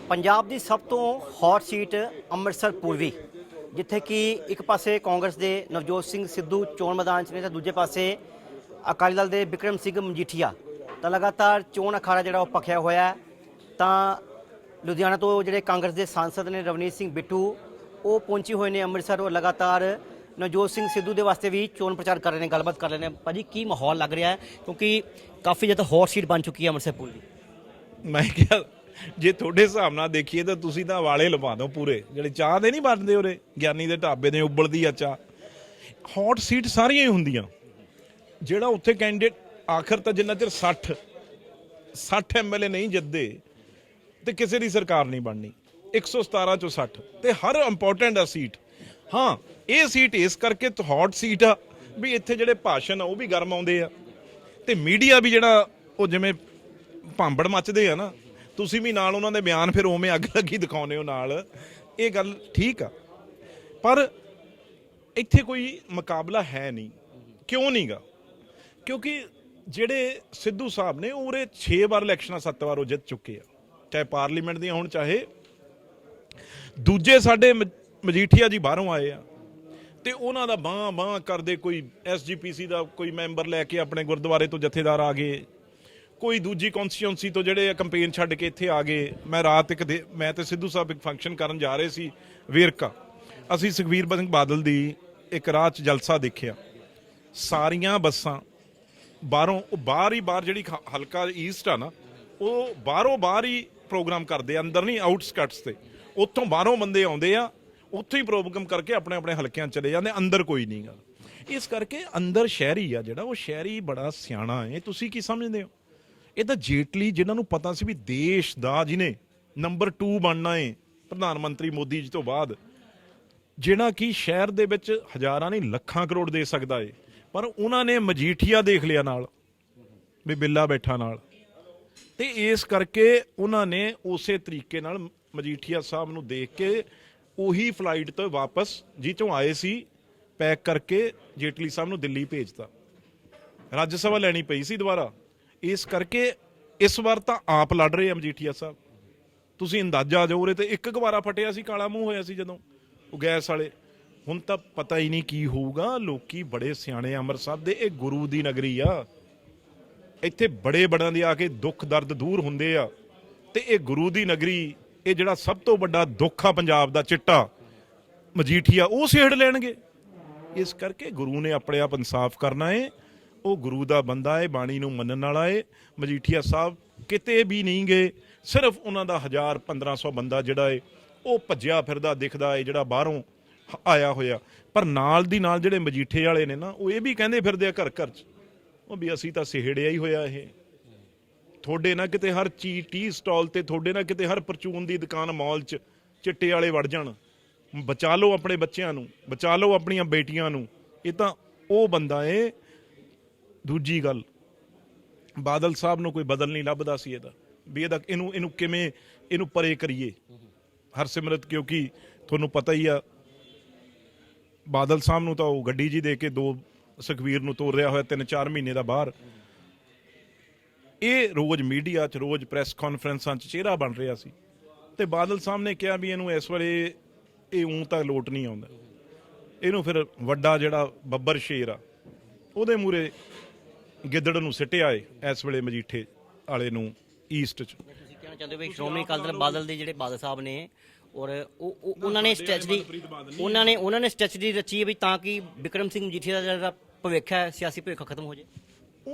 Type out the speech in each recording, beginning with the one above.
पंजाब की सब तो हॉट सीट ਅੰਮ੍ਰਿਤਸਰ पूर्वी जिथे कि एक पासे कांग्रेस के नवजोत सिंह सिद्धू चोण मैदान च ने तो दूजे पासे अकाली दल के बिक्रम सिंह मजीठिया तो लगातार चोण अखाड़ा जो भखिया होया तो लुधियाना तो जोड़े कांग्रेस के सांसद ने रवनीत सिंह बिट्टू वो पहुंचे हुए हैं ਅੰਮ੍ਰਿਤਸਰ और लगातार नवजोत सिंह सिद्धू के वास्ते भी चोण प्रचार कर रहे हैं गलबात कर रहे हैं। भाजी की माहौल लग रहा है क्योंकि काफ़ी ज़्यादा हॉट सीट बन चुकी है ਅੰਮ੍ਰਿਤਸਰ पूर्वी। मैं क्या जे थोड़े हिसाब नाल देखिए तो तुसीं तां वाले लवा दो पूरे ਜਿਹੜੇ ਚਾਹ ਦੇ ਨਹੀਂ ਬਣਦੇ ਉਰੇ ਗਿਆਨੀ ਦੇ ਢਾਬੇ ਦੇ ਉਬਲਦੀ ਆ ਚਾਹ। ਹੌਟ ਸੀਟ ਸਾਰੀਆਂ ਹੀ ਹੁੰਦੀਆਂ ਜਿਹੜਾ ਉੱਥੇ ਕੈਂਡੀਡੇਟ ਆਖਰ ਤਾਂ ਜਿੰਨਾ ਚਿਰ 60 ਐਮਐਲਏ ਨਹੀਂ ਜਿੱਤਦੇ ਤੇ ਕਿਸੇ ਦੀ ਸਰਕਾਰ ਨਹੀਂ ਬਣਨੀ। 117 ਚੋਂ 60 ਤੇ ਹਰ ਇੰਪੋਰਟੈਂਟ ਆ ਸੀਟ। ਹਾਂ ਇਹ ਸੀਟ ਇਸ ਕਰਕੇ ਹੌਟ ਸੀਟ ਆ ਵੀ ਇੱਥੇ ਜਿਹੜੇ ਭਾਸ਼ਣ ਆ ਉਹ ਵੀ ਗਰਮ ਆਉਂਦੇ ਆ ਤੇ ਮੀਡੀਆ ਵੀ ਜਿਹੜਾ ਉਹ ਜਿਵੇਂ ਭਾਂਬੜ ਮੱਚਦੇ ਆ ਨਾ ਤੁਸੀਂ ਵੀ ਨਾਲ ਉਹਨਾਂ ਦੇ ਬਿਆਨ ਫਿਰ ਉਵੇਂ ਅੱਗ ਲੱਗੀ ਦਿਖਾਉਂਦੇ ਹੋ ਨਾਲ। ਇਹ ਗੱਲ ਠੀਕ ਆ ਪਰ ਇੱਥੇ ਕੋਈ ਮੁਕਾਬਲਾ ਹੈ ਨਹੀਂ। ਕਿਉਂ ਨਹੀਂਗਾ? ਕਿਉਂਕਿ ਜਿਹੜੇ ਸਿੱਧੂ ਸਾਹਿਬ ਨੇ ਉਰੇ 6 ਵਾਰ ਇਲੈਕਸ਼ਨਾਂ 7 ਵਾਰ ਉਹ ਜਿੱਤ ਚੁੱਕੇ ਆ, ਚਾਹੇ ਪਾਰਲੀਮੈਂਟ ਦੀਆਂ ਹੋਣ ਚਾਹੇ ਦੂਜੇ। ਸਾਡੇ ਮਜੀਠੀਆ ਜੀ ਬਾਹਰੋਂ ਆਏ ਆ ਤੇ ਉਹਨਾਂ ਦਾ ਬਾਂਹ ਕਰਦੇ, ਕੋਈ ਐਸਜੀਪੀਸੀ ਦਾ ਕੋਈ ਮੈਂਬਰ ਲੈ ਕੇ ਆਪਣੇ ਗੁਰਦੁਆਰੇ ਤੋਂ ਜਥੇਦਾਰ ਆ ਗਏ, ਕੋਈ ਦੂਜੀ ਕੌਂਸਟੀਚੁਐਂਸੀ ਤੋਂ ਜਿਹੜੇ ਕੰਪੇਨ ਛੱਡ ਕੇ ਇੱਥੇ ਆ ਗਏ। ਮੈਂ ਰਾਤ ਮੈਂ ਤੇ ਸਿੱਧੂ ਸਾਹਿਬ ਇੱਕ ਫੰਕਸ਼ਨ ਕਰਨ ਜਾ ਰਹੇ ਸੀ ਵੇਰਕਾ, ਅਸੀਂ ਸੁਖਬੀਰ ਸਿੰਘ ਬਾਦਲ ਦੀ ਇੱਕ ਰਾਹ 'ਚ ਜਲਸਾ ਦੇਖਿਆ। ਸਾਰੀਆਂ ਬੱਸਾਂ ਬਾਹਰੋਂ ਬਾਹਰ ਜਿਹੜੀ ਹਲਕਾ ਈਸਟ ਆ ਨਾ ਉਹ ਬਾਹਰ ਹੀ ਪ੍ਰੋਗਰਾਮ ਕਰਦੇ ਆ, ਅੰਦਰ ਨਹੀਂ ਆਊਟਸਕਟਸ ਤੇ। ਉੱਥੋਂ ਬਾਹਰੋਂ ਬੰਦੇ ਆਉਂਦੇ ਆ, ਉੱਥੋਂ ਹੀ ਪ੍ਰੋਗਰਾਮ ਕਰਕੇ ਆਪਣੇ ਆਪਣੇ ਹਲਕਿਆਂ ਚਲੇ ਜਾਂਦੇ, ਅੰਦਰ ਕੋਈ ਨਹੀਂ ਗਾ। ਇਸ ਕਰਕੇ ਅੰਦਰ ਸ਼ਹਿਰੀ ਆ ਜਿਹੜਾ ਉਹ ਸ਼ਹਿਰੀ ਬੜਾ ਸਿਆਣਾ ਹੈ। ਤੁਸੀਂ ਕੀ ਸਮਝਦੇ ਹੋ? ਇਹ ਤਾਂ ਜੇਟਲੀ ਜਿਨ੍ਹਾਂ ਨੂੰ ਪਤਾ ਸੀ ਵੀ ਦੇਸ਼ ਦਾ ਜਿਹਨੇ ਨੰਬਰ 2 ਬਣਨਾ ਹੈ ਪ੍ਰਧਾਨ ਮੰਤਰੀ ਮੋਦੀ ਜੀ ਤੋਂ ਬਾਅਦ, ਜਿਹੜਾ ਕਿ ਸ਼ਹਿਰ ਦੇ ਵਿੱਚ ਹਜ਼ਾਰਾਂ ਨਹੀਂ ਲੱਖਾਂ ਕਰੋੜ ਦੇ ਸਕਦਾ ਏ, ਪਰ ਉਹਨਾਂ ਨੇ ਮਜੀਠੀਆ ਦੇਖ ਲਿਆ ਨਾਲ ਵੀ ਬਿੱਲਾ ਬੈਠਾ ਨਾਲ, ਤੇ ਇਸ ਕਰਕੇ ਉਹਨਾਂ ਨੇ ਉਸੇ ਤਰੀਕੇ ਨਾਲ ਮਜੀਠੀਆ ਸਾਹਿਬ ਨੂੰ ਦੇਖ ਕੇ ਉਹੀ ਫਲਾਈਟ ਤੋਂ ਵਾਪਸ ਜੀ ਚੋਂ ਆਏ ਸੀ ਪੈਕ ਕਰਕੇ ਜੇਟਲੀ ਸਾਹਿਬ ਨੂੰ ਦਿੱਲੀ ਭੇਜਤਾ। ਰਾਜ ਸਭਾ ਲੈਣੀ ਪਈ ਸੀ ਦੁਬਾਰਾ। ਇਸ ਕਰਕੇ ਇਸ ਵਾਰ ਤਾਂ ਆਪ ਲੜ ਰਹੇ ਆ ਮਜੀਠੀਆ ਸਾਹਿਬ। ਤੁਸੀਂ ਅੰਦਾਜ਼ਾ ਜਾਓ ਉਰੇ ਤੇ ਇੱਕ ਵਾਰਾ ਫਟਿਆ ਸੀ, ਕਾਲਾ ਮੂੰਹ ਹੋਇਆ ਸੀ ਜਦੋਂ ਉਹ ਗੈਸ ਵਾਲੇ। ਹੁਣ ਤਾਂ ਪਤਾ ਹੀ ਨਹੀਂ ਕੀ ਹੋਊਗਾ। ਲੋਕੀ ਬੜੇ ਸਿਆਣੇ ਅੰਮ੍ਰਿਤਸਰ ਦੇ, ਇਹ ਗੁਰੂ ਦੀ ਨਗਰੀ ਆ। ਇੱਥੇ ਬੜੇ ਬੜਿਆਂ ਦੇ ਆ ਕੇ ਦੁੱਖ ਦਰਦ ਦੂਰ ਹੁੰਦੇ ਆ ਤੇ ਇਹ ਗੁਰੂ ਦੀ ਨਗਰੀ, ਇਹ ਜਿਹੜਾ ਸਭ ਤੋਂ ਵੱਡਾ ਦੁੱਖ ਆ ਪੰਜਾਬ ਦਾ ਚਿੱਟਾ ਮਜੀਠੀਆ, ਉਹ ਸੇੜ ਲੈਣਗੇ। ਇਸ ਕਰਕੇ ਗੁਰੂ ਨੇ ਆਪਣੇ ਆਪ ਇਨਸਾਫ ਕਰਨਾ ਏ। ਉਹ ਗੁਰੂ ਦਾ ਬੰਦਾ ਏ, ਬਾਣੀ ਨੂੰ ਮੰਨਣ ਵਾਲਾ ਏ। ਮਜੀਠੀਆ ਸਾਹਿਬ ਕਿਤੇ ਵੀ ਨਹੀਂ ਗਏ, ਸਿਰਫ ਉਹਨਾਂ ਦਾ 1000-1500 ਬੰਦਾ ਜਿਹੜਾ ਏ ਉਹ ਭੱਜਿਆ ਫਿਰਦਾ ਦਿਖਦਾ ਏ, ਜਿਹੜਾ ਬਾਹਰੋਂ ਆਇਆ ਹੋਇਆ। ਪਰ ਨਾਲ ਦੀ ਨਾਲ ਜਿਹੜੇ ਮਜੀਠੇ ਵਾਲੇ ਨੇ ਨਾ ਉਹ ਇਹ ਵੀ ਕਹਿੰਦੇ ਫਿਰਦੇ ਆ ਘਰ 'ਚ ਉਹ ਵੀ ਅਸੀਂ ਤਾਂ ਸਿਹੜਿਆ ਹੀ ਹੋਇਆ। ਇਹ ਤੁਹਾਡੇ ਨਾ ਕਿਤੇ ਹਰ ਟੀ ਸਟਾਲ ਤੇ, ਤੁਹਾਡੇ ਨਾ ਕਿਤੇ ਹਰ ਪਰਚੂਨ ਦੀ ਦੁਕਾਨ ਮਾਲ 'ਚ ਚਿੱਟੇ ਵਾਲੇ ਵੜ ਜਾਣ। ਬਚਾ ਲਓ ਆਪਣੇ ਬੱਚਿਆਂ ਨੂੰ, ਬਚਾ ਲਓ ਆਪਣੀਆਂ ਬੇਟੀਆਂ ਨੂੰ। ਇਹ ਤਾਂ ਉਹ ਬੰਦਾ ਏ। ਦੂਜੀ ਗੱਲ, ਬਾਦਲ ਸਾਹਿਬ ਨੂੰ ਕੋਈ ਬਦਲ ਨਹੀਂ ਲੱਭਦਾ ਸੀ ਇਹਦਾ ਵੀ ਇਹਨੂੰ ਕਿਵੇਂ ਇਹਨੂੰ ਪਰੇ ਕਰੀਏ ਹਰਸਿਮਰਤ। ਕਿਉਂਕਿ ਤੁਹਾਨੂੰ ਪਤਾ ਹੀ ਆ ਬਾਦਲ ਸਾਹਿਬ ਨੂੰ ਤਾਂ ਉਹ ਗੱਡੀ ਜੀ ਦੇ ਕੇ 2 ਸੁਖਬੀਰ ਨੂੰ ਤੋਰ ਰਿਹਾ ਹੋਇਆ 3-4 ਮਹੀਨੇ ਦਾ ਬਾਹਰ। ਇਹ ਰੋਜ਼ ਮੀਡੀਆ 'ਚ, ਰੋਜ਼ ਪ੍ਰੈਸ ਕਾਨਫਰੰਸਾਂ 'ਚ ਚਿਹਰਾ ਬਣ ਰਿਹਾ ਸੀ ਤੇ ਬਾਦਲ ਸਾਹਿਬ ਨੇ ਕਿਹਾ ਵੀ ਇਹਨੂੰ ਇਸ ਵੇਲੇ ਇਹ ਤਾਂ ਲੋਟ ਨਹੀਂ ਆਉਂਦਾ। ਇਹਨੂੰ ਫਿਰ ਵੱਡਾ ਜਿਹੜਾ ਬੱਬਰ ਸ਼ੇਰ ਆ ਉਹਦੇ ਮੂਹਰੇ ਗਿੱਦੜ ਨੂੰ ਸਿੱਟਿਆ ਏ ਇਸ ਵੇਲੇ ਮਜੀਠੇ ਵਾਲੇ ਨੂੰ ਈਸਟ 'ਚ। ਤੁਸੀਂ ਕਹਿਣਾ ਚਾਹੁੰਦੇ ਹੋ ਵੀ ਸ਼੍ਰੋਮਣੀ ਅਕਾਲੀ ਦਲ ਬਾਦਲ ਦੇ ਜਿਹੜੇ ਬਾਦਲ ਸਾਹਿਬ ਨੇ ਔਰ ਉਹਨਾਂ ਨੇ ਸਟ੍ਰੈਟਜੀ ਰਚੀ ਹੈ ਵੀ ਤਾਂ ਕਿ ਬਿਕਰਮ ਸਿੰਘ ਮਜੀਠੀਆ ਦਾ ਜਿਹੜਾ ਭਵਿੱਖ ਹੈ, ਸਿਆਸੀ ਭਵਿੱਖ ਖਤਮ ਹੋ ਜਾਏ।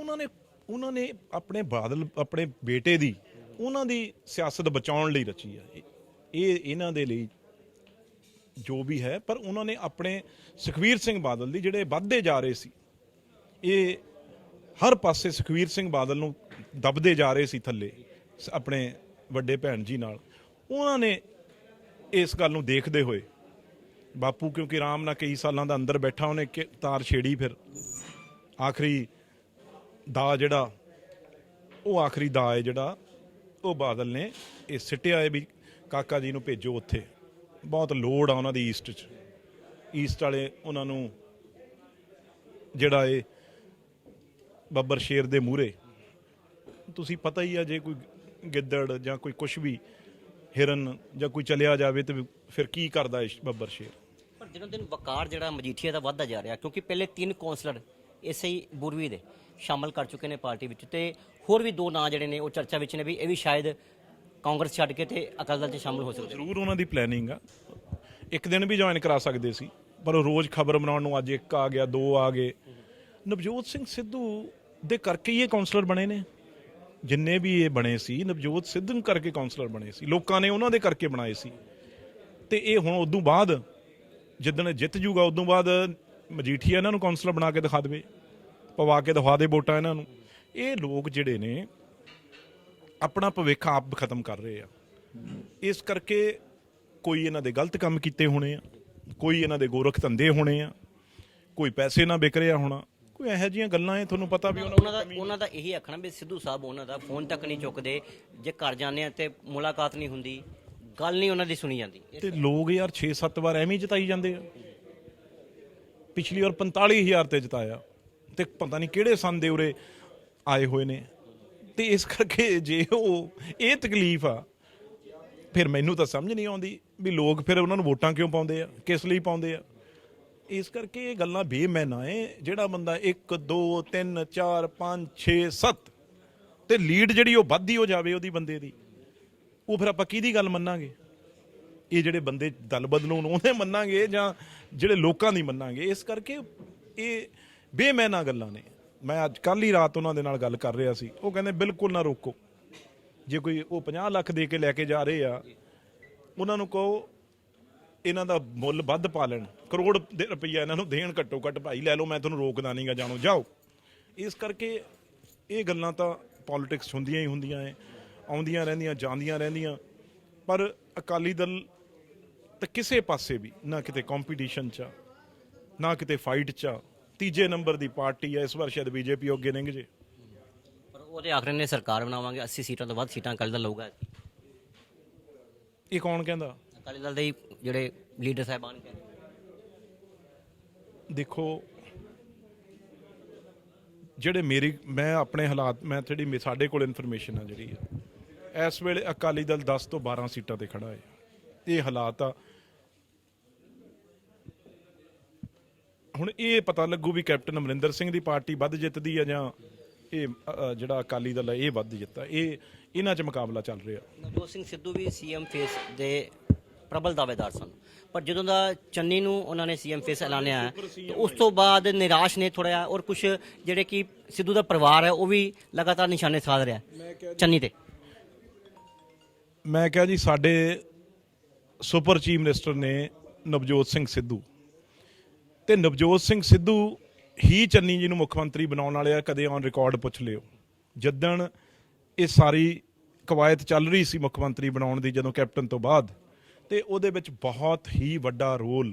ਉਹਨਾਂ ਨੇ ਆਪਣੇ ਬਾਦਲ, ਆਪਣੇ ਬੇਟੇ ਦੀ, ਉਹਨਾਂ ਦੀ ਸਿਆਸਤ ਬਚਾਉਣ ਲਈ ਰਚੀ ਹੈ ਇਹ ਇਹਨਾਂ ਦੇ ਲਈ ਜੋ ਵੀ ਹੈ। ਪਰ ਉਹਨਾਂ ਨੇ ਆਪਣੇ ਸੁਖਬੀਰ ਸਿੰਘ ਬਾਦਲ ਦੀ ਜਿਹੜੇ ਵੱਧਦੇ ਜਾ ਰਹੇ ਸੀ, ਇਹ ਹਰ ਪਾਸੇ ਸੁਖਬੀਰ ਸਿੰਘ ਬਾਦਲ ਨੂੰ ਦਬਦੇ ਜਾ ਰਹੇ ਸੀ ਥੱਲੇ ਆਪਣੇ ਵੱਡੇ ਭੈਣ ਜੀ ਨਾਲ। ਉਹਨਾਂ ਨੇ ਇਸ ਗੱਲ ਨੂੰ ਦੇਖਦੇ ਹੋਏ ਬਾਪੂ, ਕਿਉਂਕਿ ਆਰਾਮ ਨਾਲ ਕਈ ਸਾਲਾਂ ਦਾ ਅੰਦਰ ਬੈਠਾ, ਉਹਨੇ ਤਾਰ ਛੇੜੀ। ਫਿਰ ਆਖਰੀ ਦਾ ਜਿਹੜਾ ਉਹ ਆਖਰੀ ਦਾ ਹੈ ਜਿਹੜਾ ਉਹ ਬਾਦਲ ਨੇ ਇਹ ਸਿੱਟਿਆ ਹੈ ਵੀ ਕਾਕਾ ਜੀ ਨੂੰ ਭੇਜੋ ਉੱਥੇ, ਬਹੁਤ ਲੋੜ ਆ ਉਹਨਾਂ ਦੀ ਈਸਟ 'ਚ। ਈਸਟ ਵਾਲੇ ਉਹਨਾਂ ਨੂੰ ਜਿਹੜਾ ਇਹ ਬੱਬਰ ਸ਼ੇਰ ਦੇ ਮੂਹਰੇ ਤੁਸੀਂ ਪਤਾ ਹੀ ਆ, ਜੇ ਕੋਈ ਗਿੱਦੜ ਜਾਂ ਕੋਈ ਕੁਛ ਵੀ ਹਿਰਨ ਜਾਂ ਕੋਈ ਚਲਿਆ ਜਾਵੇ ਤੇ ਫਿਰ ਕੀ ਕਰਦਾ ਇਹ ਬੱਬਰ ਸ਼ੇਰ। ਪਰ ਦਿਨੋਂ ਦਿਨ ਵਕਾਰ ਜਿਹੜਾ ਮਜੀਠੀਆ ਦਾ ਵੱਧਦਾ ਜਾ ਰਿਹਾ, ਕਿਉਂਕਿ ਪਹਿਲੇ 3 ਕੌਂਸਲਰ ਇਸੇ ਹੀ ਬੁਰਵੀ ਦੇ ਸ਼ਾਮਲ ਕਰ ਚੁੱਕੇ ਨੇ ਪਾਰਟੀ ਵਿੱਚ, ਤੇ ਹੋਰ ਵੀ 2 ਨਾਂ ਜਿਹੜੇ ਨੇ ਉਹ ਚਰਚਾ ਵਿੱਚ ਨੇ ਵੀ ਇਹ ਵੀ ਸ਼ਾਇਦ ਕਾਂਗਰਸ ਛੱਡ ਕੇ ਤੇ ਅਕਾਲੀ ਦਲ 'ਚ ਸ਼ਾਮਲ ਹੋ ਸਕਦੇ ਨੇ। ਜ਼ਰੂਰ ਉਹਨਾਂ ਦੀ ਪਲੈਨਿੰਗ ਆ, ਇੱਕ ਦਿਨ ਵੀ ਜੁਆਇਨ ਕਰਾ ਸਕਦੇ ਸੀ, ਪਰ ਉਹ ਰੋਜ਼ ਖਬਰ ਬਣਾਉਣ ਨੂੰ ਅੱਜ 1 ਆ ਗਿਆ, 2 ਆ ਗਏ। ਨਵਜੋਤ ਸਿੰਘ ਸਿੱਧੂ ਦੇ ਕਰਕੇ ਹੀ ਇਹ ਕਾਉਂਸਲਰ ਬਣੇ ਨੇ, ਜਿੰਨੇ ਵੀ ਇਹ ਬਣੇ ਸੀ ਨਵਜੋਤ ਸਿੱਧੂ ਕਰਕੇ ਕਾਉਂਸਲਰ ਬਣੇ ਸੀ, ਲੋਕਾਂ ਨੇ ਉਹਨਾਂ ਦੇ ਕਰਕੇ ਬਣਾਏ ਸੀ। ਤੇ ਇਹ ਹੁਣ ਉਦੋਂ ਬਾਅਦ ਜਿੱਦਣ ਜਿੱਤ ਜੂਗਾ ਉਦੋਂ ਬਾਅਦ ਮਜੀਠੀਆ ਇਹਨਾਂ ਨੂੰ ਕਾਉਂਸਲਰ ਬਣਾ ਕੇ ਦਿਖਾ ਦੇਵੇ, ਪਵਾ ਕੇ ਦਿਖਾ ਦੇ ਵੋਟਾਂ ਇਹਨਾਂ ਨੂੰ। ਇਹ ਲੋਕ ਜਿਹੜੇ ਨੇ ਆਪਣਾ ਭਵਿੱਖ ਆਪ ਖਤਮ ਕਰ ਰਹੇ ਆ, ਇਸ ਕਰਕੇ ਕੋਈ ਇਹਨਾਂ ਦੇ ਗਲਤ ਕੰਮ ਕੀਤੇ ਹੋਣੇ ਆ, ਕੋਈ ਇਹਨਾਂ ਦੇ ਗੋਰਖ ਧੰਦੇ ਹੋਣੇ ਆ, ਕੋਈ ਪੈਸੇ ਨਾ ਵਿਕ ਰਿਹਾ ਹੋਣਾ, ਕੋਈ ਇਹੋ ਜਿਹੀਆਂ ਗੱਲਾਂ ਇਹ ਤੁਹਾਨੂੰ ਪਤਾ ਵੀ ਉਹਨਾਂ ਦਾ ਇਹੀ ਆਖਣਾ ਵੀ ਸਿੱਧੂ ਸਾਹਿਬ ਉਹਨਾਂ ਦਾ ਫੋਨ ਤੱਕ ਨਹੀਂ ਚੁੱਕਦੇ, ਜੇ ਘਰ ਜਾਂਦੇ ਆ ਤੇ ਮੁਲਾਕਾਤ ਨਹੀਂ ਹੁੰਦੀ, ਗੱਲ ਨਹੀਂ ਉਹਨਾਂ ਦੀ ਸੁਣੀ ਜਾਂਦੀ। ਤੇ ਲੋਕ ਯਾਰ 6-7 ਵਾਰ ਐਵੇਂ ਹੀ ਜਿਤਾਈ ਜਾਂਦੇ ਆ। ਪਿਛਲੀ ਵਾਰ 45,000 ਤੇ ਜਿਤਾਇਆ, ਤੇ ਪਤਾ ਨਹੀਂ ਕਿਹੜੇ ਸੰਨ ਦੇ ਉਰੇ ਆਏ ਹੋਏ ਨੇ। ਤੇ ਇਸ ਕਰਕੇ ਜੇ ਉਹ ਇਹ ਤਕਲੀਫ ਆ, ਫਿਰ ਮੈਨੂੰ ਤਾਂ ਸਮਝ ਨਹੀਂ ਆਉਂਦੀ ਵੀ ਲੋਕ ਫਿਰ ਉਹਨਾਂ ਨੂੰ ਵੋਟਾਂ ਕਿਉਂ ਪਾਉਂਦੇ ਆ, ਕਿਸ ਲਈ ਪਾਉਂਦੇ ਆ। ਇਸ ਕਰਕੇ ਇਹ ਗੱਲਾਂ ਬੇਮੈਨਾ ਏ। ਜਿਹੜਾ ਬੰਦਾ 1 2 3 4 5 6 7 ਤੇ ਲੀਡ ਜਿਹੜੀ ਉਹ ਵੱਧਦੀ ਹੋ ਜਾਵੇ ਉਹਦੀ ਬੰਦੇ ਦੀ, ਉਹ ਫਿਰ ਆਪਾਂ ਕਿਹਦੀ ਗੱਲ ਮੰਨਾਂਗੇ? ਇਹ ਜਿਹੜੇ ਬੰਦੇ ਦਲ ਬਦਲੂਣ ਉਹਦੇ ਮੰਨਾਂਗੇ ਜਾਂ ਜਿਹੜੇ ਲੋਕਾਂ ਦੀ ਮੰਨਾਂਗੇ? ਇਸ ਕਰਕੇ ਇਹ ਬੇਮੈਨਾ ਗੱਲਾਂ ਨੇ। ਮੈਂ ਅੱਜ ਕੱਲ੍ਹ ਹੀ ਰਾਤ ਉਹਨਾਂ ਦੇ ਨਾਲ ਗੱਲ ਕਰ ਰਿਹਾ ਸੀ, ਉਹ ਕਹਿੰਦੇ ਬਿਲਕੁਲ ਨਾ ਰੋਕੋ। ਜੇ ਕੋਈ ਉਹ 50 ਲੱਖ ਦੇ ਕੇ ਲੈ ਕੇ ਜਾ ਰਹੇ ਆ, ਉਹਨਾਂ ਨੂੰ ਕਹੋ ਇਹਨਾਂ ਦਾ ਮੁੱਲ ਵੱਧ ਪਾ ਲੈਣ, ਕਰੋੜ ਦੇ ਰੁਪਈਆ ਇਹਨਾਂ ਨੂੰ ਦੇਣ ਘੱਟੋ ਘੱਟ, ਭਾਈ ਲੈ ਲਓ, ਮੈਂ ਤੁਹਾਨੂੰ ਰੋਕਦਾ ਨਹੀਂਗਾ, ਜਾਣੋ ਜਾਓ। ਇਸ ਕਰਕੇ ਇਹ ਗੱਲਾਂ ਤਾਂ ਪੋਲੀਟਿਕਸ ਹੁੰਦੀਆਂ ਹੀ ਹੁੰਦੀਆਂ ਏ, ਆਉਂਦੀਆਂ ਰਹਿੰਦੀਆਂ ਜਾਂਦੀਆਂ ਰਹਿੰਦੀਆਂ। ਪਰ ਅਕਾਲੀ ਦਲ ਤਾਂ ਕਿਸੇ ਪਾਸੇ ਵੀ ਨਾ ਕਿਤੇ ਕੰਪੀਟੀਸ਼ਨ 'ਚ ਨਾ ਕਿਤੇ ਫਾਈਟ 'ਚ, ਤੀਜੇ ਨੰਬਰ ਦੀ ਪਾਰਟੀ ਹੈ। ਇਸ ਵਾਰ ਸ਼ਾਇਦ ਬੀਜੇਪੀ ਅੱਗੇ ਨਿੰਘ ਜੇ, ਪਰ ਉਹਦੇ ਆਖਰ ਨੇ ਸਰਕਾਰ ਬਣਾਵਾਂਗੇ, 80 ਸੀਟਾਂ ਤੋਂ ਵੱਧ ਸੀਟਾਂ ਅਕਾਲੀ ਦਲ ਲਊਗਾ। ਇਹ ਕੌਣ ਕਹਿੰਦਾ? ਅਕਾਲੀ ਦਲ ਦੇ ਜਿਹੜੇ ਲੀਡਰ ਸਾਹਿਬਾਨ ਕਹਿੰਦੇ। ਦੇਖੋ ਜਿਹੜੇ ਮੈਂ ਆਪਣੇ ਹਾਲਾਤ, ਮੈਂ ਜਿਹੜੀ ਸਾਡੇ ਕੋਲ ਇਨਫੋਰਮੇਸ਼ਨ ਆ ਜਿਹੜੀ ਆ, ਇਸ ਵੇਲੇ ਅਕਾਲੀ ਦਲ 10 ਤੋਂ 12 ਸੀਟਾਂ ਤੇ ਖੜਾ ਹੈ। ਇਹ ਹਾਲਾਤ ਆ। ਹੁਣ ਇਹ ਪਤਾ ਲੱਗੂ ਵੀ ਕੈਪਟਨ ਅਮਰਿੰਦਰ ਸਿੰਘ ਦੀ ਪਾਰਟੀ ਵੱਧ ਜਿੱਤਦੀ ਆ ਜਾਂ ਇਹ ਜਿਹੜਾ ਅਕਾਲੀ ਦਲ ਹੈ ਇਹ ਵੱਧ ਜਿੱਤਾ। ਇਹਨਾਂ 'ਚ ਮੁਕਾਬਲਾ ਚੱਲ ਰਿਹਾ। ਨਵਜੋਤ ਸਿੰਘ ਸਿੱਧੂ ਵੀ ਸੀਐਮ ਫੇਸ ਦੇ ਪ੍ਰਬਲ ਦਾਅਵੇਦਾਰ ਸਨ, ਪਰ ਜਦੋਂ ਦਾ ਚੰਨੀ ਨੂੰ ਉਹਨਾਂ ਨੇ ਸੀਐਮ ਫੇਸ ਐਲਾਨਿਆ ਤੇ ਉਸ ਤੋਂ ਬਾਅਦ ਨਿਰਾਸ਼ ਨੇ ਥੋੜ੍ਹਾ ਜਿਹਾ, ਔਰ ਕੁਝ ਜਿਹੜੇ ਕਿ ਸਿੱਧੂ ਦਾ ਪਰਿਵਾਰ ਹੈ ਉਹ ਵੀ ਲਗਾਤਾਰ ਨਿਸ਼ਾਨੇ ਸਾਧ ਰਿਹਾ ਚੰਨੀ ਤੇ। ਮੈਂ ਕਿਹਾ ਜੀ ਸਾਡੇ ਸੁਪਰ ਚੀਫ ਮਿਨਿਸਟਰ ਨੇ ਨਵਜੋਤ ਸਿੰਘ ਸਿੱਧੂ, ਤੇ ਨਵਜੋਤ ਸਿੰਘ ਸਿੱਧੂ ਹੀ ਚੰਨੀ ਜੀ ਨੂੰ ਮੁੱਖ ਮੰਤਰੀ ਬਣਾਉਣ ਵਾਲੇ ਆ। ਕਦੇ ਔਨ ਰਿਕਾਰਡ ਪੁੱਛ ਲਿਓ, ਜਿੱਦਣ ਇਹ ਸਾਰੀ ਕਵਾਇਤ ਚੱਲ ਰਹੀ ਸੀ ਮੁੱਖ ਮੰਤਰੀ ਬਣਾਉਣ ਦੀ, ਜਦੋਂ ਕੈਪਟਨ ਤੋਂ ਬਾਅਦ, ਤੇ ਉਹਦੇ ਵਿੱਚ ਬਹੁਤ ਹੀ ਵੱਡਾ ਰੋਲ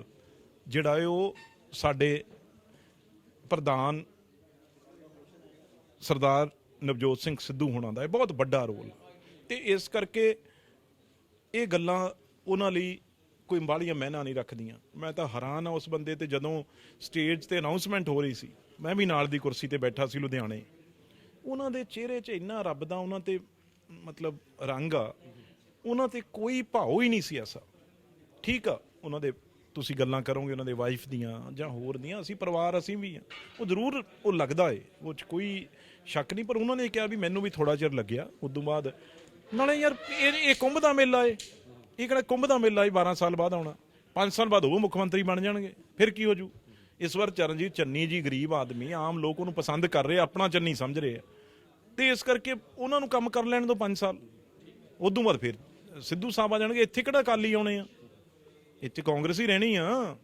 ਜਿਹੜਾ ਹੈ ਉਹ ਸਾਡੇ ਪ੍ਰਧਾਨ ਸਰਦਾਰ ਨਵਜੋਤ ਸਿੰਘ ਸਿੱਧੂ ਹੋਣਾ ਦਾ ਹੈ, ਬਹੁਤ ਵੱਡਾ ਰੋਲ। ਤੇ ਇਸ ਕਰਕੇ ਇਹ ਗੱਲਾਂ ਉਹਨਾਂ ਲਈ ਕੋਈ ਬਾਹਲੀਆਂ ਮਹਿਨਾ ਨਹੀਂ ਰੱਖਦੀਆਂ। ਮੈਂ ਤਾਂ ਹੈਰਾਨ ਆ ਉਸ ਬੰਦੇ ਤੇ, ਜਦੋਂ ਸਟੇਜ ਤੇ ਅਨਾਉਂਸਮੈਂਟ ਹੋ ਰਹੀ ਸੀ, ਮੈਂ ਵੀ ਨਾਲ ਦੀ ਕੁਰਸੀ ਤੇ ਬੈਠਾ ਸੀ ਲੁਧਿਆਣੇ, ਉਹਨਾਂ ਦੇ ਚਿਹਰੇ 'ਚ ਇੰਨਾ ਰੱਬ ਦਾ ਉਹਨਾਂ ਤੇ ਮਤਲਬ ਰੰਗ ਆ, ਉਹਨਾਂ ਤੇ ਕੋਈ ਭਾਵ ਹੀ ਨਹੀਂ ਸੀ ਐਸਾ। ਠੀਕ ਆ, ਉਹਨਾਂ ਦੇ ਤੁਸੀਂ ਗੱਲਾਂ ਕਰੋਗੇ ਉਹਨਾਂ ਦੇ ਵਾਈਫ ਦੀਆਂ ਜਾਂ ਹੋਰ ਦੀਆਂ, ਅਸੀਂ ਪਰਿਵਾਰ ਅਸੀਂ ਵੀ ਆ, ਉਹ ਜ਼ਰੂਰ ਉਹ ਲੱਗਦਾ ਏ, ਉਹ 'ਚ ਕੋਈ ਸ਼ੱਕ ਨਹੀਂ। ਪਰ ਉਹਨਾਂ ਨੇ ਕਿਹਾ ਵੀ ਮੈਨੂੰ ਵੀ ਥੋੜਾ ਚਿਰ ਲੱਗਿਆ। ਉਦੋਂ ਬਾਅਦ ਨਾਲੇ ਯਾਰ ਇਹ ਕੁੰਭ ਦਾ ਮੇਲਾ ਏ, ਇਹ ਕਿਹੜਾ ਕੁੰਭ ਦਾ ਮੇਲਾ 12 ਸਾਲ ਬਾਅਦ ਆਉਣਾ, 5 ਸਾਲ ਬਾਅਦ ਉਹ ਮੁੱਖ ਮੰਤਰੀ ਬਣ ਜਾਣਗੇ, ਫਿਰ ਕੀ ਹੋ ਜੂ। ਇਸ ਵਾਰ ਚਰਨਜੀਤ ਚੰਨੀ ਜੀ ਗਰੀਬ ਆਦਮੀ, ਆਮ ਲੋਕ ਉਹਨੂੰ ਪਸੰਦ ਕਰ ਰਹੇ, ਆਪਣਾ ਚੰਨੀ ਸਮਝ ਰਹੇ ਆ, ਤੇ ਇਸ ਕਰਕੇ ਉਹਨਾਂ ਨੂੰ ਕੰਮ ਕਰ ਲੈਣ ਤੋਂ 5 ਸਾਲ, ਉਦੋਂ ਬਾਅਦ ਫਿਰ ਸਿੱਧੂ ਸਾਹਿਬ ਆ ਜਾਣਗੇ। ਇੱਥੇ ਕਿਹੜਾ ਅਕਾਲੀ ਆਉਣੇ ਆ, ਇੱਥੇ ਕਾਂਗਰਸ ਹੀ ਰਹਿਣੀ ਆ।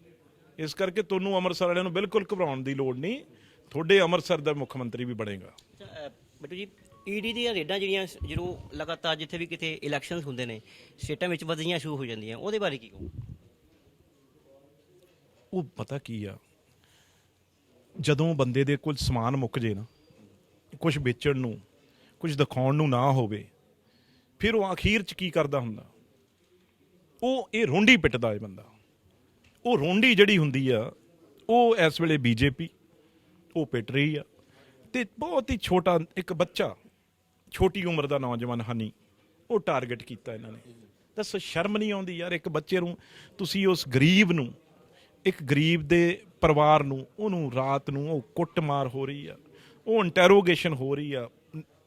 ਇਸ ਕਰਕੇ ਤੁਹਾਨੂੰ ਅੰਮ੍ਰਿਤਸਰ ਵਾਲਿਆਂ ਨੂੰ ਬਿਲਕੁਲ ਘਬਰਾਉਣ ਦੀ ਲੋੜ ਨਹੀਂ, ਤੁਹਾਡੇ ਅੰਮ੍ਰਿਤਸਰ ਦਾ ਮੁੱਖ ਮੰਤਰੀ ਵੀ ਬਣੇਗਾ। ਬਿੱਟੂ ਜੀ, ਈਡੀ ਦੀਆਂ ਰੇਡਾਂ ਜਿਹੜੀਆਂ ਜਦੋਂ ਲਗਾਤਾਰ ਜਿੱਥੇ ਵੀ ਕਿਤੇ ਇਲੈਕਸ਼ਨਸ ਹੁੰਦੇ ਨੇ ਸਟੇਟਾਂ ਵਿੱਚ ਵਧਣੀਆਂ ਸ਼ੁਰੂ ਹੋ ਜਾਂਦੀਆਂ, ਉਹਦੇ ਬਾਰੇ ਕੀ ਕਹੋ? ਉਹ ਪਤਾ ਕੀ ਆ, ਜਦੋਂ ਬੰਦੇ ਦੇ ਕੁਝ ਸਮਾਨ ਮੁੱਕ ਜੇ ਨਾ, ਕੁਝ ਵੇਚਣ ਨੂੰ, ਕੁਝ ਦਿਖਾਉਣ ਨੂੰ ਨਾ ਹੋਵੇ, ਫਿਰ ਉਹ ਅਖੀਰ 'ਚ ਕੀ ਕਰਦਾ ਹੁੰਦਾ, ਉਹ ਇਹ ਰੋਂਡੀ ਪਿੱਟਦਾ ਹੈ ਬੰਦਾ। ਉਹ ਰੋਂਡੀ ਜਿਹੜੀ ਹੁੰਦੀ ਆ, ਉਹ ਇਸ ਵੇਲੇ ਬੀਜੇਪੀ ਉਹ ਪਿੱਟ ਰਹੀ ਆ। ਤੇ ਬਹੁਤ ਹੀ ਛੋਟਾ ਇੱਕ ਬੱਚਾ, ਛੋਟੀ ਉਮਰ ਦਾ ਨੌਜਵਾਨ ਹਨੀ, ਉਹ ਟਾਰਗੇਟ ਕੀਤਾ ਇਹਨਾਂ ਨੇ। ਦੱਸ ਸ਼ਰਮ ਨਹੀਂ ਆਉਂਦੀ ਯਾਰ? ਇੱਕ ਬੱਚੇ ਨੂੰ ਤੁਸੀਂ ਉਸ ਗਰੀਬ ਨੂੰ, ਇੱਕ ਗਰੀਬ ਦੇ ਪਰਿਵਾਰ ਨੂੰ, ਉਹਨੂੰ ਰਾਤ ਨੂੰ ਉਹ ਕੁੱਟਮਾਰ ਹੋ ਰਹੀ ਆ, ਉਹ ਇੰਟੈਰੋਗੇਸ਼ਨ ਹੋ ਰਹੀ ਆ,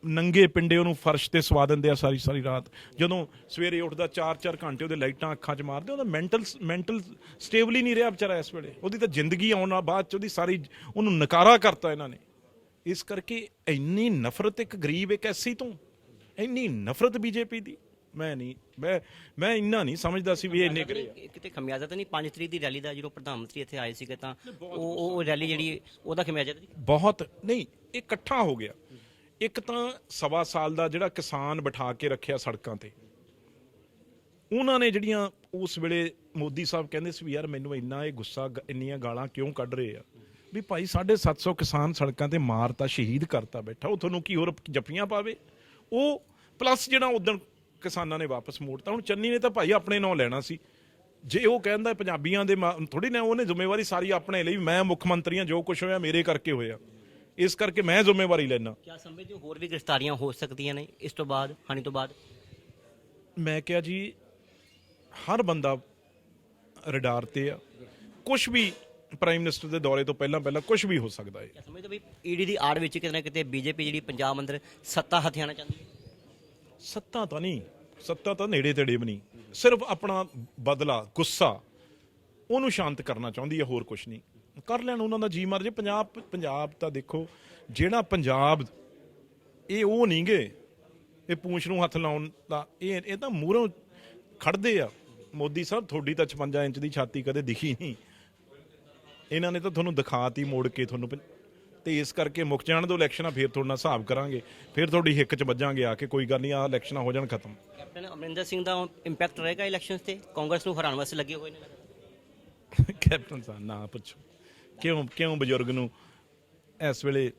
ਨੰਗੇ ਪਿੰਡੇ ਉਹਨੂੰ ਫਰਸ਼ ਤੇ ਸਵਾ ਦਿੰਦੇ ਆ ਸਾਰੀ ਸਾਰੀ ਰਾਤ। ਜਦੋਂ ਸਵੇਰੇ ਉੱਠਦਾ 4-4 ਘੰਟੇ ਉਹਦੇ ਲਾਈਟਾਂ ਅੱਖਾਂ 'ਚ ਮਾਰਦੇ, ਉਹਦਾ ਮੈਂਟਲ ਸਟੇਬਲ ਹੀ ਨਹੀਂ ਰਿਹਾ ਵਿਚਾਰਾ ਇਸ ਵੇਲੇ। ਉਹਦੀ ਤਾਂ ਜ਼ਿੰਦਗੀ ਆਉਣ ਨਾਲ ਬਾਅਦ 'ਚ ਉਹਦੀ ਸਾਰੀ, ਉਹਨੂੰ ਨਕਾਰਾ ਕਰਤਾ ਇਹਨਾਂ ਨੇ। ਇਸ ਕਰਕੇ ਇੰਨੀ ਨਫ਼ਰਤ ਇੱਕ ਗਰੀਬ ਇੱਕ ਐਸੀ ਤੋਂ, ਇੰਨੀ ਨਫ਼ਰਤ ਬੀਜੇਪੀ ਦੀ। ਮੈਂ ਇੰਨਾ ਨਹੀਂ ਸਮਝਦਾ ਸੀ ਵੀ ਇਹ ਇੰਨੇ ਕਰੇ। ਕਿਤੇ ਖਮਿਆਜ਼ਾ ਤਾਂ ਨਹੀਂ 5 ਤਰੀਕ ਦੀ ਰੈਲੀ ਦਾ, ਜਦੋਂ ਪ੍ਰਧਾਨ ਮੰਤਰੀ ਇੱਥੇ ਆਏ ਸੀਗੇ ਤਾਂ ਉਹ ਰੈਲੀ ਜਿਹੜੀ ਉਹਦਾ ਖਮਿਆਜ਼ਾ ਤਾਂ ਨਹੀਂ? ਬਹੁਤ ਨਹੀਂ, ਇਹ ਇਕੱਠਾ ਹੋ ਗਿਆ। ਇੱਕ ਤਾਂ 1.25 ਸਾਲ ਦਾ ਜਿਹੜਾ ਕਿਸਾਨ ਬਿਠਾ ਕੇ ਰੱਖਿਆ ਸੜਕਾਂ ਤੇ, ਉਹਨਾਂ ਨੇ ਜਿਹੜੀਆਂ ਉਸ ਵੇਲੇ ਮੋਦੀ ਸਾਹਿਬ ਕਹਿੰਦੇ ਸੀ ਵੀ ਯਾਰ ਮੈਨੂੰ ਇੰਨਾ ਇਹ ਗੁੱਸਾ, ਇੰਨੀਆਂ ਗਾਲਾਂ ਕਿਉਂ ਕੱਢ ਰਹੇ ਆ, ਵੀ ਭਾਈ 750 ਕਿਸਾਨ ਸੜਕਾਂ ਤੇ ਮਾਰਤਾ, ਸ਼ਹੀਦ ਕਰਤਾ ਬੈਠਾ, ਉਹ ਤੁਹਾਨੂੰ ਕੀ ਹੋਰ ਜੱਫੀਆਂ ਪਾਵੇ? ਉਹ ਪਲੱਸ ਜਿਹੜਾ ਉਦੋਂ ਕਿਸਾਨਾਂ ਨੇ ਵਾਪਸ ਮੋੜਤਾ। ਹੁਣ ਚੰਨੀ ਨੇ ਤਾਂ ਭਾਈ ਆਪਣੇ ਨਾਂ ਲੈਣਾ ਸੀ। ਜੇ ਉਹ ਕਹਿੰਦਾ ਪੰਜਾਬੀਆਂ ਦੇ ਥੋੜੀ ਨਾ, ਉਹਨੇ ਜ਼ਿੰਮੇਵਾਰੀ ਸਾਰੀ ਆਪਣੇ ਲਈ, ਮੈਂ ਮੁੱਖ ਮੰਤਰੀ ਹਾਂ, ਜੋ ਕੁਝ ਹੋਇਆ ਮੇਰੇ ਕਰਕੇ ਹੋਇਆ, ਇਸ ਕਰਕੇ ਮੈਂ ਜ਼ਿੰਮੇਵਾਰੀ ਲੈਣਾ। ਕਿਆ ਸਮਝਦੇ ਹੋ ਹੋਰ ਵੀ ਗ੍ਰਿਫਤਾਰੀਆਂ ਹੋ ਸਕਦੀਆਂ ਨੇ ਇਸ ਤੋਂ ਬਾਅਦ, ਹਾਨੀ ਤੋਂ ਬਾਅਦ? ਮੈਂ ਕਿਹਾ ਜੀ ਹਰ ਬੰਦਾ ਰਡਾਰ ਤੇ ਆ, ਕੁਝ ਵੀ ਪ੍ਰਾਈਮ ਮਿਨਿਸਟਰ ਦੇ ਦੌਰੇ ਤੋਂ ਪਹਿਲਾਂ ਕੁਝ ਵੀ ਹੋ ਸਕਦਾ ਹੈ। ਕਿਆ ਸਮਝਦੇ ਵੀ ਈਡੀ ਦੀ ਆੜ ਵਿੱਚ ਕਿਤੇ ਨਾ ਕਿਤੇ ਬੀਜੇਪੀ ਜਿਹੜੀ ਪੰਜਾਬ ਅੰਦਰ ਸੱਤਾ ਹਥਿਆਣਾ ਚਾਹੁੰਦੀ ਹੈ? ਸੱਤਾ ਤਾਂ ਨਹੀਂ, ਸੱਤਾ ਤਾਂ ਨੇੜੇ ਤੇੜੇ ਵੀ ਨਹੀਂ, ਸਿਰਫ ਆਪਣਾ ਬਦਲਾ, ਗੁੱਸਾ, ਉਹਨੂੰ ਸ਼ਾਂਤ ਕਰਨਾ ਚਾਹੁੰਦੀ ਹੈ, ਹੋਰ ਕੁਝ ਨਹੀਂ। ਕਰ ਲੈਣ ਉਹਨਾਂ ਦਾ ਜੀ ਮਰ ਜੇ। ਪੰਜਾਬ ਤਾਂ ਦੇਖੋ, ਜਿਹੜਾ ਪੰਜਾਬ, ਇਹ ਉਹ ਨਹੀਂ ਗੇ ਇਹ ਪੂੰਛ ਨੂੰ ਹੱਥ ਲਾਉਣ ਦਾ, ਇਹ ਤਾਂ ਮੂਹਰੋਂ ਖੜਦੇ ਆ। ਮੋਦੀ ਸਾਹਿਬ ਤੁਹਾਡੀ ਤਾਂ 56 ਇੰਚ ਦੀ ਛਾਤੀ ਕਦੇ ਦਿਖੀ ਨਹੀਂ, ਇਹਨਾਂ ਨੇ ਤਾਂ ਤੁਹਾਨੂੰ ਦਿਖਾਤੀ ਮੋੜ ਕੇ ਤੁਹਾਨੂੰ। ਤੇ ਇਸ ਕਰਕੇ ਮੁੱਕ ਜਾਣ ਦੋ ਇਲੈਕਸ਼ਨਾਂ, ਫਿਰ ਤੁਹਾਡੇ ਨਾਲ ਹਿਸਾਬ ਕਰਾਂਗੇ, ਫਿਰ ਤੁਹਾਡੀ ਹਿੱਕ 'ਚ ਵੱਜਾਂਗੇ ਆ ਕੇ, ਕੋਈ ਗੱਲ ਨਹੀਂ, ਆਹ ਇਲੈਕਸ਼ਨਾਂ ਹੋ ਜਾਣ ਖਤਮ। ਕੈਪਟਨ ਅਮਰਿੰਦਰ ਸਿੰਘ ਦਾ ਇੰਪੈਕਟ ਰਹੇਗਾ ਇਲੈਕਸ਼ਨਸ ਤੇ? ਕਾਂਗਰਸ ਨੂੰ ਹਰਾਉਣ ਵਾਸਤੇ ਲੱਗੇ ਹੋਏ ਨੇ। ਕੈਪਟਨ ਸਾਹਿਬ ਨਾ ਪੁੱਛੋ, ਕਿਉਂ ਬਜ਼ੁਰਗ ਨੂੰ ਇਸ ਵੇਲੇ,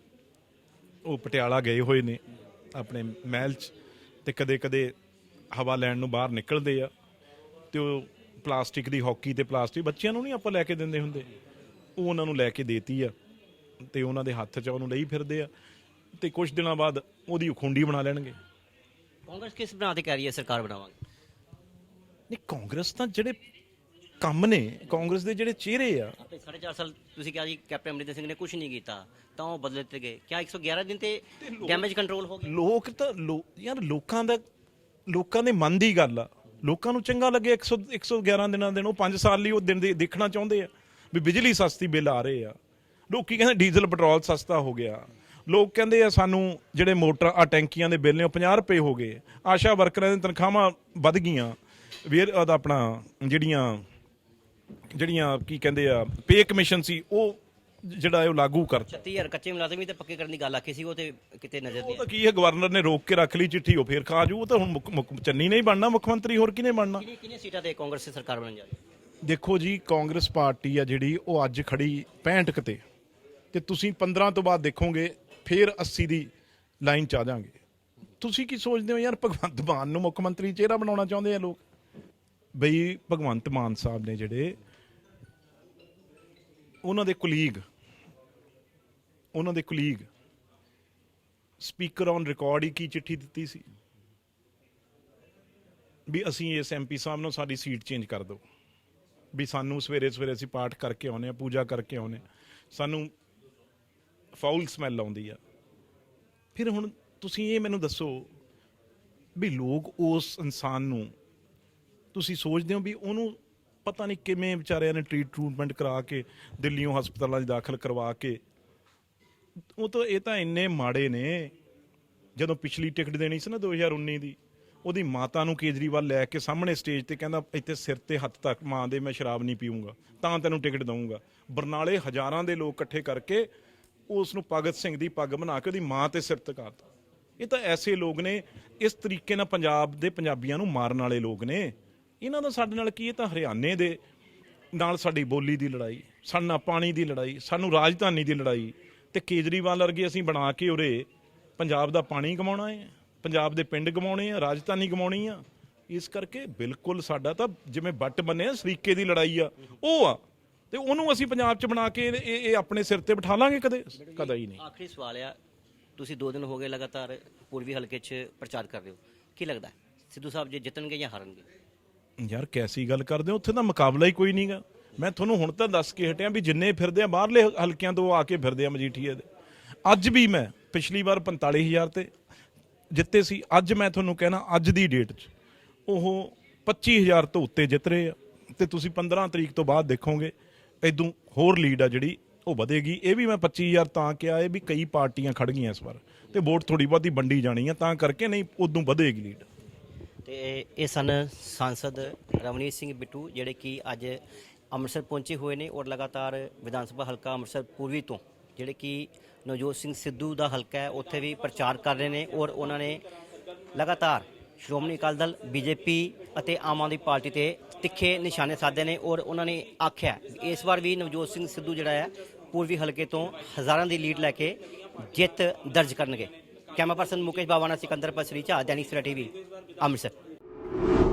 ਉਹ ਪਟਿਆਲਾ ਗਏ ਹੋਏ ਨੇ ਆਪਣੇ ਮਹਿਲ 'ਚ, ਤੇ ਕਦੇ ਕਦੇ ਹਵਾ ਲੈਣ ਨੂੰ ਬਾਹਰ ਨਿਕਲਦੇ ਆ, ਤੇ ਉਹ ਪਲਾਸਟਿਕ ਦੀ ਹਾਕੀ ਤੇ ਪਲਾਸਟਿਕ ਬੱਚਿਆਂ ਨੂੰ ਨਹੀਂ ਆਪਾਂ ਲੈ ਕੇ ਦਿੰਦੇ ਹੁੰਦੇ, ਉਹ ਉਹਨਾਂ ਨੂੰ ਲੈ ਕੇ ਦੇਤੀ ਆ, ਤੇ ਉਹਨਾਂ ਦੇ ਹੱਥ 'ਚ ਉਹਨੂੰ ਲਈ ਫਿਰਦੇ ਆ, ਤੇ ਕੁਝ ਦਿਨਾਂ ਬਾਅਦ ਉਹਦੀ ਖੁੰਡੀ ਬਣਾ ਲੈਣਗੇ। ਕਾਂਗਰਸ ਕਿਸ ਬਣਾ ਤੇ ਕਹਿ ਰਹੀ ਹੈ ਸਰਕਾਰ ਬਣਾਵਾਂਗੇ? ਨਹੀਂ, ਕਾਂਗਰਸ ਤਾਂ ਜਿਹੜੇ ਕੰਮ ਨੇ, ਕਾਂਗਰਸ ਦੇ ਜਿਹੜੇ ਚਿਹਰੇ ਆ। 4.5 ਸਾਲ ਤੁਸੀਂ ਕਿਹਾ ਜੀ ਕੈਪਟਨ ਅਮਰਿੰਦਰ ਸਿੰਘ ਨੇ ਕੁਝ ਨਹੀਂ ਕੀਤਾ, ਤਾਂ ਉਹ ਬਦਲੇ ਤੇ ਗਏ। ਕਿਆ 111 ਦਿਨ ਤੇ ਡੈਮੇਜ ਕੰਟਰੋਲ ਹੋ ਗਿਆ? ਲੋਕ ਤਾਂ ਯਾਰ ਲੋਕਾਂ ਦੇ ਮਨ ਦੀ ਗੱਲ ਆ। ਲੋਕਾਂ ਨੂੰ ਚੰਗਾ ਲੱਗੇ 111 ਦਿਨਾਂ ਦਿਨ, ਉਹ 5 ਸਾਲ ਲਈ ਉਹ ਦਿਨ ਦੇਖਣਾ ਚਾਹੁੰਦੇ ਆ ਵੀ ਬਿਜਲੀ ਸਸਤੀ ਬਿੱਲ ਆ ਰਹੇ ਆ। ਲੋਕੀ ਕਹਿੰਦੇ ਡੀਜ਼ਲ ਪੈਟਰੋਲ ਸਸਤਾ ਹੋ ਗਿਆ। ਲੋਕ ਕਹਿੰਦੇ ਆ ਸਾਨੂੰ ਜਿਹੜੇ ਮੋਟਰ ਆ ਟੈਂਕੀਆਂ ਦੇ ਬਿੱਲ ਨੇ ਉਹ 50 ਰੁਪਏ ਹੋ ਗਏ। ਆਸ਼ਾ ਵਰਕਰਾਂ ਦੀਆਂ ਤਨਖਾਹਾਂ ਵੱਧ ਗਈਆਂ। ਉਹਦਾ ਆਪਣਾ ਜਿਹੜੀਆਂ ਕੀ ਕਹਿੰਦੇ ਆ ਪੇ ਕਮਿਸ਼ਨ ਸੀ, ਉਹ ਜਿਹੜਾ ਉਹ ਲਾਗੂ ਕਰ 36000 ਕੱਚੇ ਮੁਲਾਜ਼ਮ ਵੀ ਤੇ ਪੱਕੇ ਕਰਨ ਦੀ ਗੱਲ ਆਖੀ ਸੀ, ਉਹ ਤੇ ਕਿਤੇ ਨਜ਼ਰ ਨਹੀਂ। ਉਹ ਤਾਂ ਕੀ ਹੈ, ਗਵਰਨਰ ਨੇ ਰੋਕ ਕੇ ਰੱਖ ਲਈ ਚਿੱਠੀ, ਉਹ ਫੇਰ ਖਾ ਜੂ। ਉਹ ਤਾਂ ਹੁਣ ਚੰਨੀ ਨਹੀਂ ਬਣਨਾ ਮੁੱਖ ਮੰਤਰੀ, ਹੋਰ ਕਿਹਨੇ ਬਣਨਾ? ਕਿੰਨੀਆਂ ਸੀਟਾਂ ਤੇ ਕਾਂਗਰਸ ਦੀ ਸਰਕਾਰ ਬਣਨ ਜਾ ਰਹੀ ਹੈ? ਦੇਖੋ ਜੀ, ਕਾਂਗਰਸ ਪਾਰਟੀ ਆ ਜਿਹੜੀ, ਉਹ ਅੱਜ ਖੜੀ 65 ਤੇ ਤੁਸੀਂ 15 ਤੋਂ ਬਾਅਦ ਦੇਖੋਗੇ ਫੇਰ 80 ਦੀ ਲਾਈਨ 'ਚ ਆ ਜਾਾਂਗੇ। ਤੁਸੀਂ ਕੀ ਸੋਚਦੇ ਹੋ ਯਾਰ? ਭਗਵੰਤ ਮਾਨ ਨੂੰ ਮੁੱਖ ਮੰਤਰੀ ਚਿਹਰਾ ਬਣਾਉਣਾ ਚਾਹੁੰਦੇ ਆ ਲੋਕ। ਬਈ ਭਗਵੰਤ ਮਾਨ ਸਾਹਿਬ ਨੇ ਜਿਹੜੇ, ਉਹਨਾਂ ਦੇ ਕੁਲੀਗ ਸਪੀਕਰ ਔਨ ਰਿਕਾਰਡ ਹੀ ਕੀ ਚਿੱਠੀ ਦਿੱਤੀ ਸੀ ਵੀ ਅਸੀਂ ਇਸ MP ਸਾਹਿਬ ਨੂੰ ਸਾਡੀ ਸੀਟ ਚੇਂਜ ਕਰ ਦਿਓ, ਵੀ ਸਾਨੂੰ ਸਵੇਰੇ ਅਸੀਂ ਪਾਠ ਕਰਕੇ ਆਉਂਦੇ ਆ, ਪੂਜਾ ਕਰਕੇ ਆਉਂਦੇ ਆ, ਸਾਨੂੰ ਫਾਊਲ ਸਮੈਲ ਆਉਂਦੀ ਆ। ਫਿਰ ਹੁਣ ਤੁਸੀਂ ਇਹ ਮੈਨੂੰ ਦੱਸੋ ਵੀ ਲੋਕ ਉਸ ਇਨਸਾਨ ਨੂੰ, ਤੁਸੀਂ ਸੋਚਦੇ ਹੋ ਵੀ ਉਹਨੂੰ ਪਤਾ ਨਹੀਂ ਕਿਵੇਂ ਵਿਚਾਰਿਆਂ ਨੇ ਟਰੀਟਮੈਂਟ ਕਰਾ ਕੇ ਦਿੱਲੀੋਂ ਹਸਪਤਾਲਾਂ 'ਚ ਦਾਖਲ ਕਰਵਾ ਕੇ, ਇਹ ਤਾਂ ਇੰਨੇ ਮਾੜੇ ਨੇ। ਜਦੋਂ ਪਿਛਲੀ ਟਿਕਟ ਦੇਣੀ ਸੀ ਨਾ 2019 ਦੀ, ਉਹਦੀ ਮਾਤਾ ਨੂੰ ਕੇਜਰੀਵਾਲ ਲੈ ਕੇ ਸਾਹਮਣੇ ਸਟੇਜ ਤੇ ਕਹਿੰਦਾ ਇੱਥੇ ਸਿਰ ਤੇ ਹੱਥ ਤੱਕ ਮਾਂ ਦੇ, ਮੈਂ ਸ਼ਰਾਬ ਨਹੀਂ ਪੀਊਂਗਾ ਤਾਂ ਤੈਨੂੰ ਟਿਕਟ ਦਊਂਗਾ। ਬਰਨਾਲੇ ਹਜ਼ਾਰਾਂ ਦੇ ਲੋਕ ਇਕੱਠੇ ਕਰਕੇ ਉਸ ਨੂੰ ਭਗਤ ਸਿੰਘ ਦੀ ਪੱਗ ਬਣਾ ਕੇ ਉਹਦੀ ਮਾਂ ਤੇ ਸਿਰ ਟਿਕਾਤਾ। ਇਹ ਤਾਂ ਐਸੇ ਲੋਕ ਨੇ, ਇਸ ਤਰੀਕੇ ਨਾਲ ਪੰਜਾਬ ਦੇ ਪੰਜਾਬੀਆਂ ਨੂੰ ਮਾਰਨ ਵਾਲੇ ਲੋਕ ਨੇ। ਇਹਨਾਂ ਦਾ ਸਾਡੇ ਨਾਲ ਕੀ? ਇਹ ਤਾਂ ਹਰਿਆਣੇ ਦੇ ਨਾਲ ਸਾਡੀ ਬੋਲੀ ਦੀ ਲੜਾਈ, ਸਾਡੇ ਨਾਲ ਪਾਣੀ ਦੀ ਲੜਾਈ, ਸਾਨੂੰ ਰਾਜਧਾਨੀ ਦੀ ਲੜਾਈ, ਤੇ ਕੇਜਰੀਵਾਲ ਵਰਗੇ ਅਸੀਂ ਬਣਾ ਕੇ ਉਰੇ ਪੰਜਾਬ ਦਾ ਪਾਣੀ ਗਵਾਉਣਾ ਹੈ, ਪੰਜਾਬ ਦੇ ਪਿੰਡ ਗਵਾਉਣੇ ਆ, ਰਾਜਧਾਨੀ ਗਵਾਉਣੀ ਆ। ਇਸ ਕਰਕੇ ਬਿਲਕੁਲ ਸਾਡਾ ਤਾਂ ਜਿਵੇਂ ਵੱਟ ਬੰਨੇ ਸਰੀਕੇ ਦੀ ਲੜਾਈ ਆ, ਉਹ ਆ, ਤੇ ਉਹਨੂੰ ਅਸੀਂ ਪੰਜਾਬ 'ਚ ਬਣਾ ਕੇ ਇਹ ਆਪਣੇ ਸਿਰ ਤੇ ਬਿਠਾ ਲਾਂਗੇ? ਕਦੇ ਹੀ ਨਹੀਂ। ਆਖਰੀ ਸਵਾਲ ਆ, ਤੁਸੀਂ 2 ਦਿਨ ਹੋ ਗਏ ਲਗਾਤਾਰ ਪੂਰਬੀ ਹਲਕੇ 'ਚ ਪ੍ਰਚਾਰ ਕਰ ਰਹੇ ਹੋ, ਕੀ ਲੱਗਦਾ ਸਿੱਧੂ ਸਾਹਿਬ ਜੇ ਜਿੱਤਣਗੇ ਜਾਂ ਹਾਰਨਗੇ? ਯਾਰ ਕੈਸੀ ਗੱਲ ਕਰਦੇ ਹੋ, ਉੱਥੇ ਤਾਂ ਮੁਕਾਬਲਾ ਹੀ ਕੋਈ ਨਹੀਂਗਾ। ਮੈਂ ਤੁਹਾਨੂੰ ਹੁਣ ਤਾਂ ਦੱਸ ਕੇ ਹਟਿਆ ਵੀ ਜਿੰਨੇ ਫਿਰਦੇ ਆ ਬਾਹਰਲੇ ਹਲਕਿਆਂ ਤੋਂ ਆ ਕੇ ਫਿਰਦੇ ਆ ਮਜੀਠੀਏ ਦੇ। ਅੱਜ ਵੀ ਮੈਂ ਪਿਛਲੀ ਵਾਰ 45,000 ਤੇ ਜਿੱਤੇ ਸੀ, ਅੱਜ ਮੈਂ ਤੁਹਾਨੂੰ ਕਹਿਣਾ ਅੱਜ ਦੀ ਡੇਟ 'ਚ ਉਹ 25,000 ਤੋਂ ਉੱਤੇ ਜਿੱਤ ਰਹੇ ਆ। ਤੇ ਤੁਸੀਂ 15 ਤਰੀਕ ਤੋਂ ਬਾਅਦ ਦੇਖੋਗੇ ਇਦੋਂ ਹੋਰ ਲੀਡ ਆ ਜਿਹੜੀ ਉਹ ਵਧੇਗੀ। ਇਹ ਵੀ ਮੈਂ 25,000 ਤਾਂ ਕਿਹਾ ਹੈ ਵੀ ਕਈ ਪਾਰਟੀਆਂ ਖੜ ਗਈਆਂ ਇਸ ਵਾਰ ਤੇ ਵੋਟ ਥੋੜੀ ਬਹੁਤੀ ਵੰਡੀ ਜਾਣੀ ਆ, ਤਾਂ ਕਰਕੇ ਨਹੀਂ ਉਦੋਂ ਵਧੇਗੀ ਲੀਡ। ਤੇ ਇਹ ਸਨ ਸਾਂਸਦ ਰਵਨੀਤ ਸਿੰਘ ਬਿੱਟੂ ਜਿਹੜੇ ਕਿ ਅੱਜ ਅੰਮ੍ਰਿਤਸਰ ਪਹੁੰਚੇ ਹੋਏ ਨੇ ਔਰ ਲਗਾਤਾਰ ਵਿਧਾਨ ਸਭਾ ਹਲਕਾ ਅੰਮ੍ਰਿਤਸਰ ਪੂਰਬੀ ਤੋਂ ਜਿਹੜੇ ਕਿ ਨਵਜੋਤ ਸਿੰਘ ਸਿੱਧੂ ਦਾ ਹਲਕਾ ਹੈ ਉੱਥੇ ਵੀ ਪ੍ਰਚਾਰ ਕਰ ਰਹੇ ਨੇ ਔਰ ਉਹਨਾਂ ਨੇ ਲਗਾਤਾਰ ਸ਼੍ਰੋਮਣੀ ਅਕਾਲੀ ਦਲ ਬੀਜੇਪੀ ਅਤੇ ਆਮ ਆਦਮੀ ਪਾਰਟੀ ਤੇ ਤਿੱਖੇ ਨਿਸ਼ਾਨੇ ਸਾਧੇ ਨੇ ਔਰ ਉਹਨਾਂ ਨੇ ਆਖਿਆ ਇਸ ਵਾਰ ਵੀ ਨਵਜੋਤ ਸਿੰਘ ਸਿੱਧੂ ਜਿਹੜਾ ਹੈ ਪੂਰਬੀ ਹਲਕੇ ਤੋਂ ਹਜ਼ਾਰਾਂ ਦੀ ਲੀਡ ਲੈ ਕੇ ਜਿੱਤ ਦਰਜ ਕਰਨਗੇ। Camera person Mukesh ਬਾਵਾਨਾ, Sikandar Pasricha, Dainik Savera TV, Amritsar.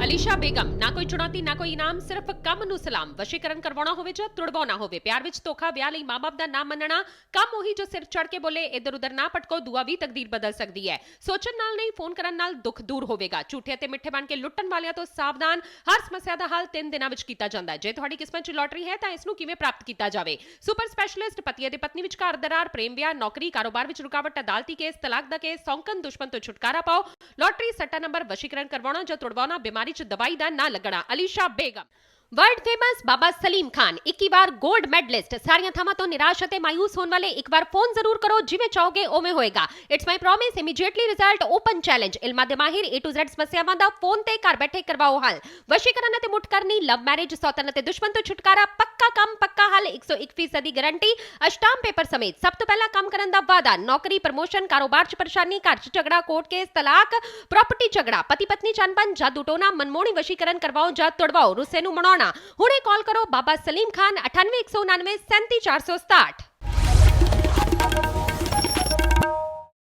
Elisha Begum, ਨਾ ਕੋਈ ਚੁਣੌਤੀ ਨਾ ਕੋਈ ਇਨਾਮ, ਸਿਰਫ ਕੰਮ ਨੂੰ ਸਲਾਮ। ਵਸ਼ੀਕਰਨ ਕਰਵਾਉਣਾ ਹੋਵੇ ਜਾਂ ਤੁੜਵਾਉਣਾ ਹੋਵੇ, ਪਿਆਰ ਵਿੱਚ ਧੋਖਾ, ਵਿਆਹ ਲਈ ਮਾਂ-ਬਾਪ ਦਾ ਨਾ ਮੰਨਣਾ, ਕੰਮ ਉਹੀ ਜੋ ਸਿਰ ਚੜ ਕੇ ਬੋਲੇ, ਇੱਧਰ ਉੱਧਰ ਨਾ ਭਟਕੋ, ਦੁਆ ਵੀ ਤਕਦੀਰ ਬਦਲ ਸਕਦੀ ਹੈ। ਸੋਚਣ ਨਾਲ ਨਹੀਂ, ਫੋਨ ਕਰਨ ਨਾਲ ਦੁੱਖ ਦੂਰ ਹੋਵੇਗਾ। ਝੂਠੇ ਅਤੇ ਮਿੱਠੇ ਬਣ ਕੇ ਲੁੱਟਣ ਵਾਲਿਆਂ ਤੋਂ ਸਾਵਧਾਨ। ਹਰ ਸਮੱਸਿਆ ਦਾ ਹੱਲ 3 ਦਿਨਾਂ ਵਿੱਚ ਕੀਤਾ ਜਾਂਦਾ ਹੈ। ਜੇ ਤੁਹਾਡੀ ਕਿਸਮਤ 'ਚ ਲੋਟਰੀ ਹੈ ਤਾਂ ਇਸ ਨੂੰ ਕਿਵੇਂ ਪ੍ਰਾਪਤ ਕੀਤਾ ਜਾਵੇ? ਸੁਪਰ ਸਪੈਸ਼ਲਿਸਟ, ਪਤੀ ਅਤੇ ਪਤਨੀ ਵਿਚਕਾਰ ਦਰਾਰ, ਪ੍ਰੇਮ ਵਿਆਹ, ਨੌਕਰੀ, ਕਾਰੋਬਾਰ ਵਿੱਚ ਰੁਕਾਵਟ, ਅਦਾਲਤੀ ਕੇਸ, ਤਲਾਕ ਦਾ ਕੇਸ, ਸੌਂਕਣ, ਦੁਸ਼ਮਣ ਤੋਂ ਛੁਟਕਾਰਾ ਪਾਓ। ਲੋਟਰੀ, ਸੱਟਾ ਨੰਬਰ, ਵਸ਼ੀਕਰਨ ਕਰਵਾਉਣਾ ਜਾਂ ਤੁੜਵਾਉਣਾ, ਬਿਮਾਰੀ 'ਚ ਦਵਾਈ ਦਾ ਨਾ ਲੱਗਣਾ। ਅਲੀਸ਼ਾ ਬੇਗਮ। वर्ल्ड फेमस बाबा सलीम खान 21 बार गोल्ड मेडलिस्ट। सारियां थावां तो निराश ਅਤੇ मायूस होने वाले एक बार फोन जरूर करो, जिवें चाहोगे उवें होएगा। It's my promise, immediately result, open challenge. इल्मां दे माहिर A to Z समस्यावां दा फोन ते घर बैठे करवाओ हल। वशीकरण ਅਤੇ मुठ करनी, लव मैरिज, सौतन ਅਤੇ दुश्मन तो छुटकारा, पक्का काम पक्का हल, 101% गारंटी, अष्टाम पेपर समेत। सब तो पहला काम करन दा वादा, नौकरी, प्रमोशन, कारोबार च परेशानी, घर च झगड़ा, कोर्ट केस, तलाक, प्रॉपर्टी झगड़ा, पति पत्नी च अनबन, जादू टोना, मनमोहनी वशीकरण करवाओ ਜਾਂ तुड़वाओ, रुस्से ਨੂੰ ਮਨਾਉਣਾ। ਹੁਣੇ ਕਾਲ ਕਰੋ ਬਾਬਾ ਸਲੀਮ ਖਾਨ 98 199 37 467।